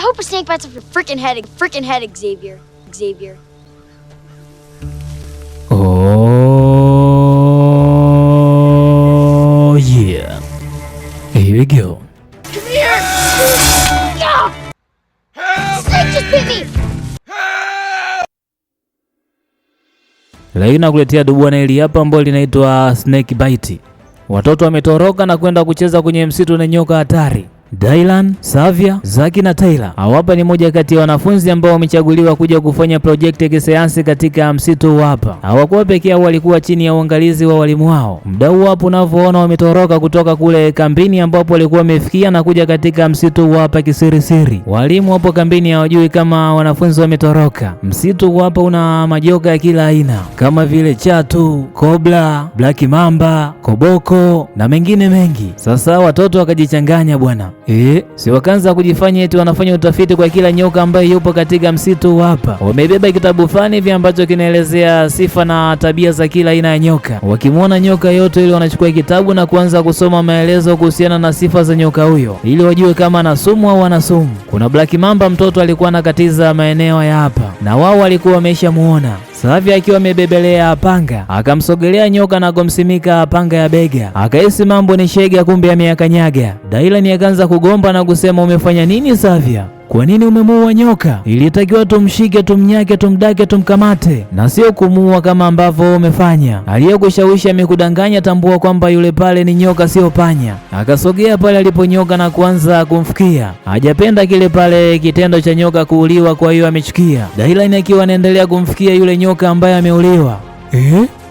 hope a snake bites off your freaking head, Xavier. Oh yeah. Here we go. Come here! Yeah! Snake just bit me! Leo nakuletea dubwana hili hapa ambalo linaitwa Snake Bite. Watoto wametoroka na kwenda kucheza kwenye msitu na nyoka hatari. Dylan, Savia, Zaki na Tyler. Hapa ni moja kati ya wanafunzi ambao wamechaguliwa kuja kufanya project ya kisayansi katika msitu hapa. Hawakuwa peke yao, walikuwa chini ya uangalizi wa walimu wao. Mdau hapo unavyoona wametoroka kutoka kule kambini ambapo walikuwa wamefikia na kuja katika msitu hapa kisirisiri. Walimu hapo kambini hawajui kama wanafunzi wametoroka. Msitu hapa una majoka ya kila aina kama vile chatu, kobra, black mamba, koboko na mengine mengi. Sasa watoto wakajichanganya bwana. Si wakaanza kujifanya eti wanafanya utafiti kwa kila nyoka ambaye yupo katika msitu hapa. Wamebeba kitabu fulani hivi ambacho kinaelezea sifa na tabia za kila aina ya nyoka. Wakimwona nyoka yote ile wanachukua kitabu na kuanza kusoma maelezo kuhusiana na sifa za nyoka huyo ili wajue kama ana sumu au ana sumu. Kuna black mamba, mtoto alikuwa anakatiza maeneo ya hapa na wao walikuwa wameshamuona. Savia akiwa amebebelea panga akamsogelea nyoka na kumsimika panga ya bega. Akahisi mambo ni shega, kumbe ameyakanyaga. Dylan akaanza kugomba na kusema, umefanya nini Savia? Kwa nini umemuua nyoka? Ilitakiwa tumshike, tumnyake, tumdake, tumkamate na sio kumuua kama ambavyo umefanya. Aliyekushawishi amekudanganya, tambua kwamba yule pale ni nyoka sio panya. Akasogea pale alipo nyoka na kuanza kumfukia. Hajapenda kile pale kitendo cha nyoka kuuliwa, kwa hiyo amechukia. Dylan akiwa anaendelea kumfukia yule nyoka ambaye ameuliwa.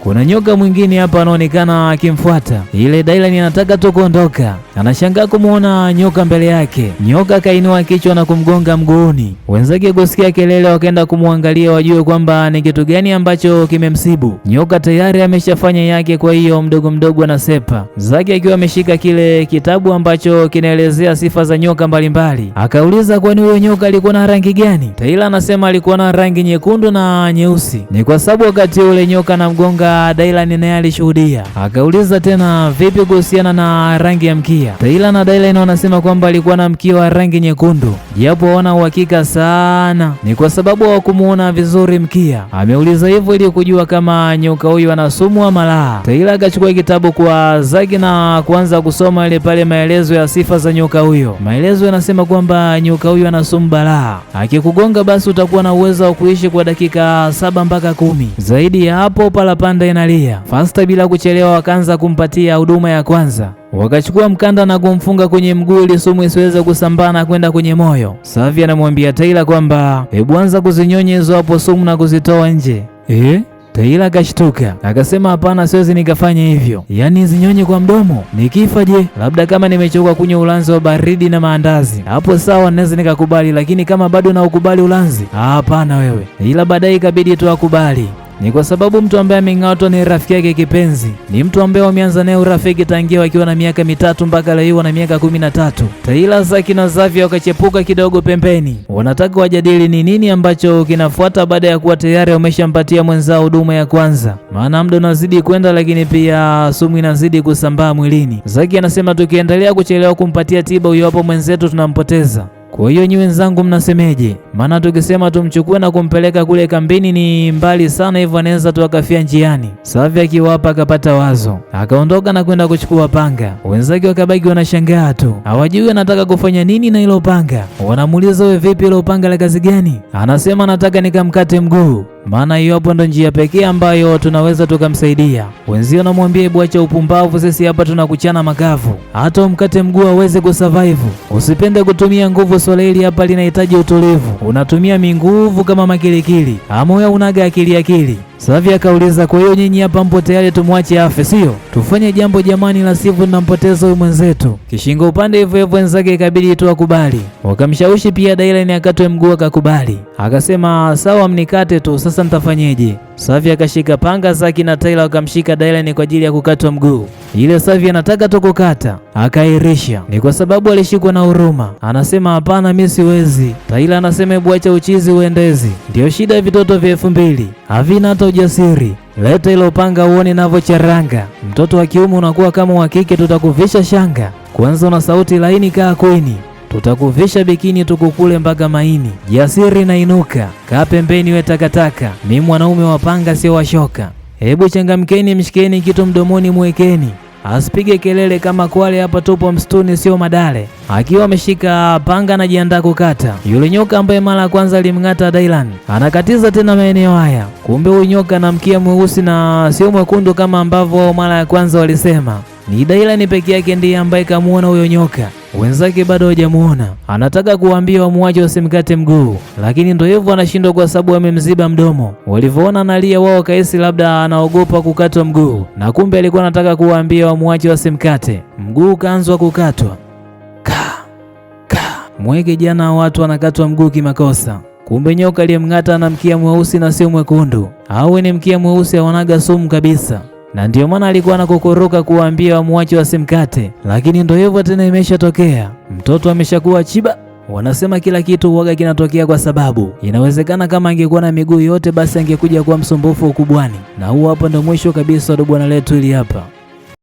Kuna nyoka mwingine hapa anaonekana akimfuata. Ile Dylan anataka tu kuondoka. Anashangaa kumuona nyoka mbele yake. Nyoka kainua kichwa na kumgonga mguuni. Wenzake kusikia kelele wakaenda kumwangalia wajue kwamba ni kitu gani ambacho kimemsibu. Nyoka tayari ameshafanya yake, kwa hiyo mdogo mdogo anasepa. Zaki akiwa ameshika kile kitabu ambacho kinaelezea sifa za nyoka mbalimbali. Akauliza kwani huyo nyoka alikuwa na rangi gani? Tyler anasema alikuwa na rangi nyekundu na nyeusi. Ni kwa sababu wakati ule nyoka na mgonga Dylan naye alishuhudia. Akauliza tena vipi kuhusiana na rangi ya mkia? Tyler na Dylan wanasema kwamba alikuwa na mkia wa rangi nyekundu, japo wana uhakika sana ni kwa sababu hawakumuona vizuri mkia. Ameuliza hivyo ili kujua kama nyoka huyu ana sumu ama la. Tyler akachukua kitabu kwa Zaki na kuanza kusoma ile pale maelezo ya sifa za nyoka huyo. Maelezo yanasema kwamba nyoka huyu ana sumu balaa. Akikugonga basi utakuwa na uwezo wa kuishi kwa dakika 7 mpaka 10. Zaidi ya hapo palapanda inalia. Fasta bila kuchelewa wakaanza kumpatia huduma ya kwanza. Wakachukua mkanda na kumfunga kwenye mguu ili sumu isiweze kusambaa na kwenda kwenye moyo. Savia anamwambia Tyler kwamba hebu anza kuzinyonya hizo hapo sumu na kuzitoa nje. Tyler akashtuka akasema, hapana, siwezi nikafanya hivyo. Yaani zinyonye kwa mdomo? Nikifa je? Labda kama nimechoka kunywa ulanzi wa baridi na maandazi, hapo sawa, naweza nikakubali, lakini kama bado na ukubali ulanzi, hapana wewe. Ila baadaye ikabidi tu akubali. Ni kwa sababu mtu ambaye ameng'atwa ni rafiki yake kipenzi. Ni mtu ambaye wameanza naye urafiki tangia wakiwa na miaka 3 mpaka leo na miaka 13. Tyler, Zaki na Savia wakachepuka kidogo pembeni. Wanataka wajadili ni nini ambacho kinafuata baada ya kuwa tayari wameshampatia mwenzao huduma ya kwanza. Maana muda unazidi kwenda, lakini pia sumu inazidi kusambaa mwilini. Zaki anasema tukiendelea kuchelewa kumpatia tiba huyo hapo mwenzetu tunampoteza. Kwa hiyo nyi wenzangu mnasemeje? Maana tukisema tumchukue na kumpeleka kule kambini ni mbali sana, hivyo anaweza tu akafia njiani. Savia akiwa hapa akapata wazo, akaondoka na kwenda kuchukua panga. Wenzake wakabaki wanashangaa tu, hawajui anataka kufanya nini na hilo panga. Wanamuuliza, wewe vipi, hilo panga la kazi gani? Anasema nataka nikamkate mguu, maana hiyo hapo ndo njia pekee ambayo tunaweza tukamsaidia. Wenzio namwambia, hebu acha upumbavu, sisi hapa tunakuchana makavu, hata umkate mguu aweze kusurvive. Usipende kutumia nguvu, swala hili hapa linahitaji utulivu. Unatumia minguvu kama makilikili, ama wewe unaga akili? Savia akauliza, kwa hiyo nyinyi hapa mpo tayari tumwache afe, sio? Tufanye jambo jamani, la sivyo tunampoteza huyu mwenzetu. Kishingo upande hivyo hivyo wenzake ikabidi tu akubali. Wakamshawishi pia Dylan akatwe mguu, akakubali. Akasema sawa, mnikate tu, sasa nitafanyeje? Savia akashika panga, Zaki na Tyler wakamshika Dylan kwa ajili ya kukatwa mguu. Ile Savia anataka tu kukata, akairisha. Ni kwa sababu alishikwa na huruma. Anasema hapana, mimi siwezi. Tyler anasema hebu acha uchizi uendezi. Ndio shida ya vitoto vya 2000, havina hata ujasiri. Leta hilo panga uone ninavyocharanga. Mtoto wa kiume unakuwa kama wa kike, tutakuvisha shanga. Kwanza una sauti laini kaa kwini. tutakuvisha bikini tukukule mpaka maini. Jasiri na inuka, kaa pembeni we takataka, mi mwanaume wa panga sio washoka. Hebu changamkeni, mshikeni kitu mdomoni mwekeni, asipige kelele kama kwale, hapa tupo msituni sio madale. Akiwa ameshika panga anajiandaa kukata. Yule nyoka ambaye mara ya kwanza alimng'ata Dylan anakatiza tena maeneo haya. Kumbe huyu nyoka na mkia mweusi na sio mwekundu kama ambavyo mara ya kwanza walisema. Ni Dylan peke yake ndiye ambaye kamuona huyo nyoka, wenzake bado hawajamuona. Anataka kuambia wamuache wasimkate mguu, lakini ndio hivyo anashindwa kwa sababu amemziba mdomo. Walivyoona analia wao kaisi labda anaogopa kukatwa mguu, na kumbe alikuwa anataka kuambia wamuache wasimkate mguu. Kaanzwa kukatwa mwege jana, watu wanakatwa mguu kimakosa. Kumbe nyoka aliyemng'ata na mkia mweusi na sio mwekundu, au ni mkia mweusi haunaga sumu kabisa, na ndio maana alikuwa anakokoroka kuambia wamuache wasimkate, lakini ndio hivyo tena imeshatokea. Mtoto ameshakuwa chiba. Wanasema kila kitu huaga kinatokea kwa sababu. Inawezekana kama angekuwa na miguu yote basi angekuja kuwa msumbufu ukubwani. Na huu hapa ndio mwisho kabisa wa bwana letu hili hapa.